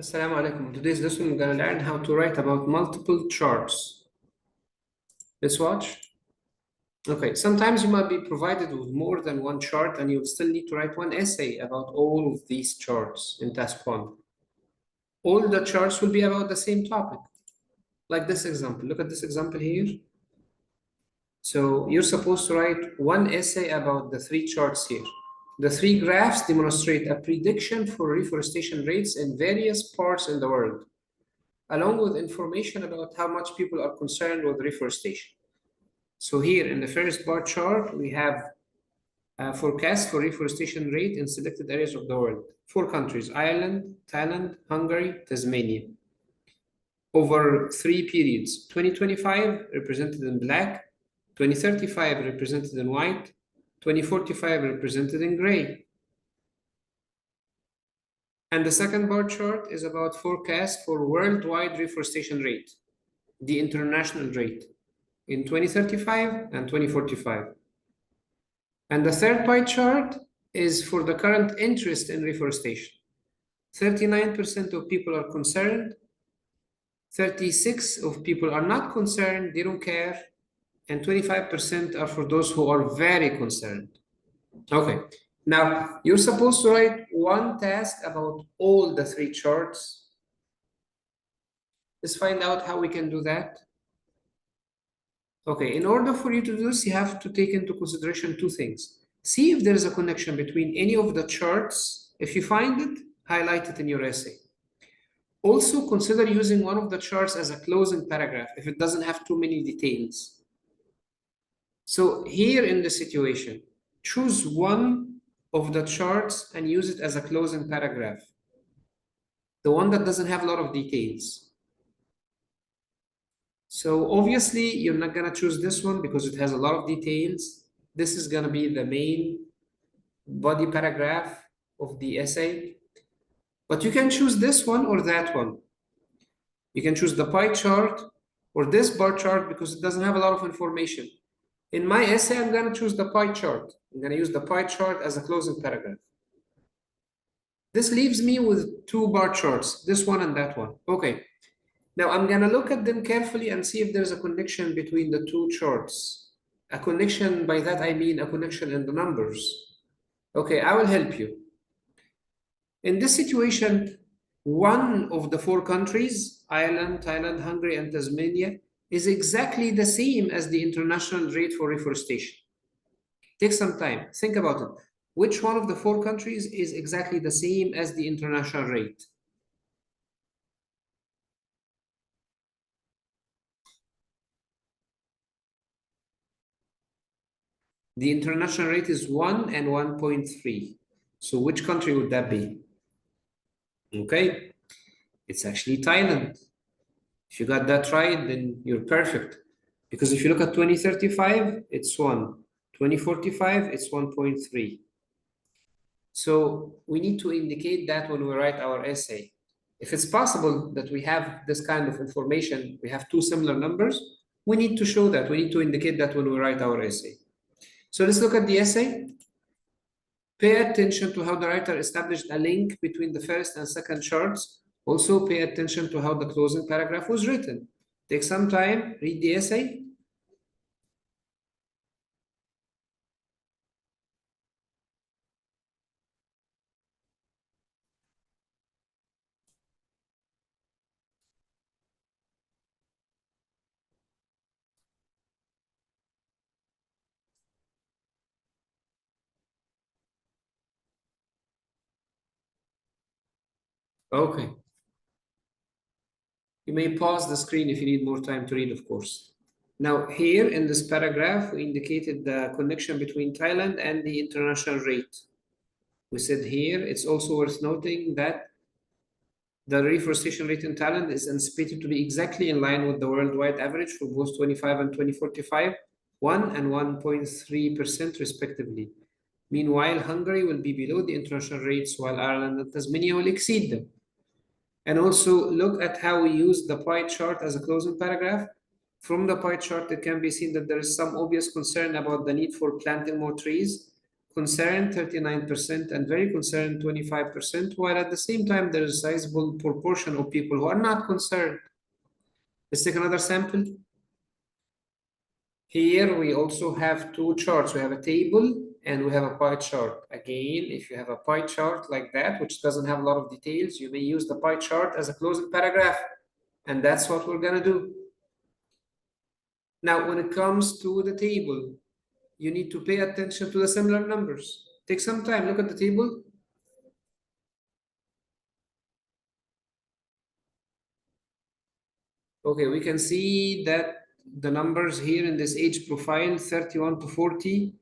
Assalamu alaikum. In today's lesson, we're going to learn how to write about multiple charts. Let's watch. Okay, sometimes you might be provided with more than one chart and you'll still need to write one essay about all of these charts in task one. All the charts will be about the same topic. Like this example. Look at this example here. So you're supposed to write one essay about the three charts here. The three graphs demonstrate a prediction for reforestation rates in various parts in the world, along with information about how much people are concerned with reforestation. So here in the first bar chart, we have a forecast for reforestation rate in selected areas of the world. 4 countries: Ireland, Thailand, Hungary, Tasmania. Over 3 periods: 2025 represented in black, 2035 represented in white, 2045 represented in gray. And the second bar chart is about forecast for worldwide reforestation rate, the international rate, in 2035 and 2045. And the third pie chart is for the current interest in reforestation. 39% of people are concerned, 36% of people are not concerned, they don't care, and 25% are for those who are very concerned. Okay, now you're supposed to write one task about all the three charts. Let's find out how we can do that. Okay, in order for you to do this, you have to take into consideration two things. See if there is a connection between any of the charts. If you find it, highlight it in your essay. Also, consider using one of the charts as a closing paragraph if it doesn't have too many details. So here in the situation, choose one of the charts and use it as a closing paragraph. The one that doesn't have a lot of details. So obviously, you're not going to choose this one because it has a lot of details. This is going to be the main body paragraph of the essay. But you can choose this one or that one. You can choose the pie chart or this bar chart because it doesn't have a lot of information. In my essay, I'm going to choose the pie chart. I'm going to use the pie chart as a closing paragraph. This leaves me with two bar charts, this one and that one. Okay. Now I'm going to look at them carefully and see if there's a connection between the two charts. A connection, by that I mean a connection in the numbers. Okay, I will help you. In this situation, one of the 4 countries, Ireland, Thailand, Hungary, and Tasmania, is exactly the same as the international rate for reforestation. Take some time, think about it. Which one of the 4 countries is exactly the same as the international rate? The international rate is 1 and 1.3. So which country would that be? Okay, it's actually Thailand. If you got that right, then you're perfect. Because if you look at 2035, it's 1. 2045, it's 1.3. So we need to indicate that when we write our essay. If it's possible that we have this kind of information, we have 2 similar numbers, we need to show that, we need to indicate that when we write our essay. So let's look at the essay. Pay attention to how the writer established a link between the first and second charts. Also pay attention to how the closing paragraph was written. Take some time, read the essay. Okay. You may pause the screen if you need more time to read, of course. Now, here in this paragraph, we indicated the connection between Thailand and the international rate. We said here, it's also worth noting that the reforestation rate in Thailand is anticipated to be exactly in line with the worldwide average for both 25 and 2045, 1 and 1.3% respectively. Meanwhile, Hungary will be below the international rates, while Ireland and Tasmania will exceed them. And also look at how we use the pie chart as a closing paragraph. From the pie chart, it can be seen that there is some obvious concern about the need for planting more trees. concerned 39% and very concerned 25%, while at the same time there is a sizable proportion of people who are not concerned. Let's take another sample. Here we also have two charts. We have a table and we have a pie chart. Again, if you have a pie chart like that, which doesn't have a lot of details, you may use the pie chart as a closing paragraph. And that's what we're gonna do. Now, when it comes to the table, you need to pay attention to the similar numbers. Take some time, look at the table. Okay, we can see that the numbers here in this age profile, 31 to 40,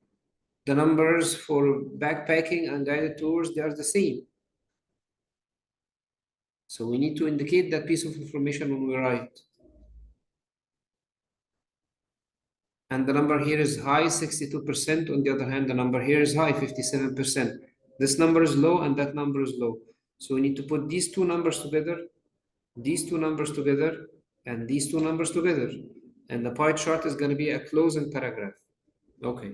the numbers for backpacking and guided tours, they are the same. So we need to indicate that piece of information when we write. And the number here is high, 62%. On the other hand, the number here is high, 57%. This number is low and that number is low. So we need to put these two numbers together, these two numbers together, and these two numbers together. And the pie chart is going to be a closing paragraph. Okay.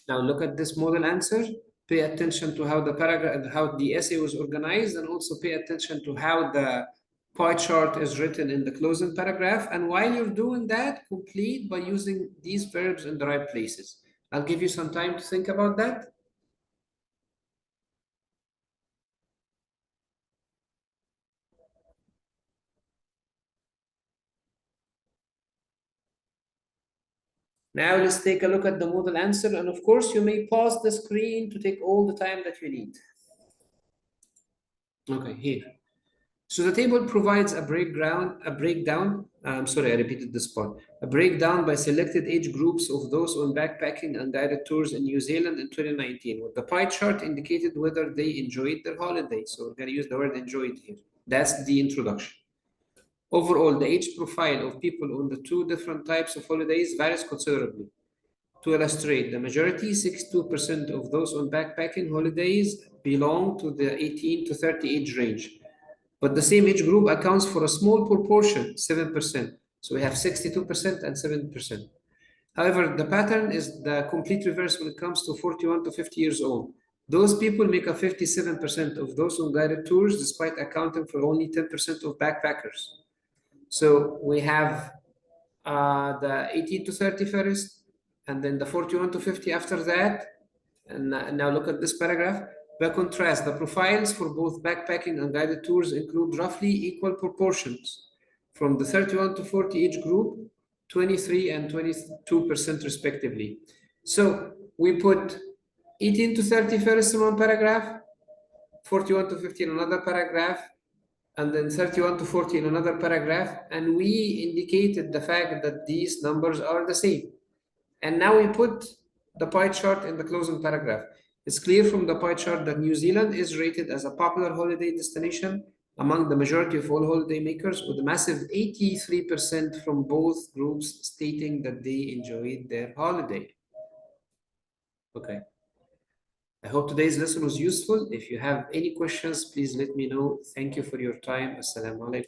Now look at this model answer. Pay attention to how the paragraph, how the essay was organized, and also pay attention to how the pie chart is written in the closing paragraph. And while you're doing that, complete by using these verbs in the right places. I'll give you some time to think about that. Now let's take a look at the model answer. And of course, you may pause the screen to take all the time that you need. Okay, here. So the table provides a breakdown, sorry, I repeated this part. A breakdown by selected age groups of those on backpacking and guided tours in New Zealand in 2019, with the pie chart indicated whether they enjoyed their holiday. So we're gonna use the word enjoyed here. That's the introduction. Overall, the age profile of people on the two different types of holidays varies considerably. To illustrate, the majority, 62% of those on backpacking holidays belong to the 18 to 30 age range. But the same age group accounts for a small proportion, 7%. So we have 62% and 7%. However, the pattern is the complete reverse when it comes to 41 to 50 years old. Those people make up 57% of those on guided tours, despite accounting for only 10% of backpackers. So we have the 18 to 30 first, and then the 41 to 50 after that. And now look at this paragraph. By contrast, the profiles for both backpacking and guided tours include roughly equal proportions from the 31 to 40 age group, 23 and 22% respectively. So we put 18 to 30 first in one paragraph, 41 to 50 in another paragraph, and then 31 to 40 in another paragraph, and we indicated the fact that these numbers are the same. And now we put the pie chart in the closing paragraph. It's clear from the pie chart that New Zealand is rated as a popular holiday destination among the majority of all holiday makers, with a massive 83% from both groups stating that they enjoyed their holiday. Okay. I hope today's lesson was useful. If you have any questions, please let me know. Thank you for your time. Assalamu alaikum.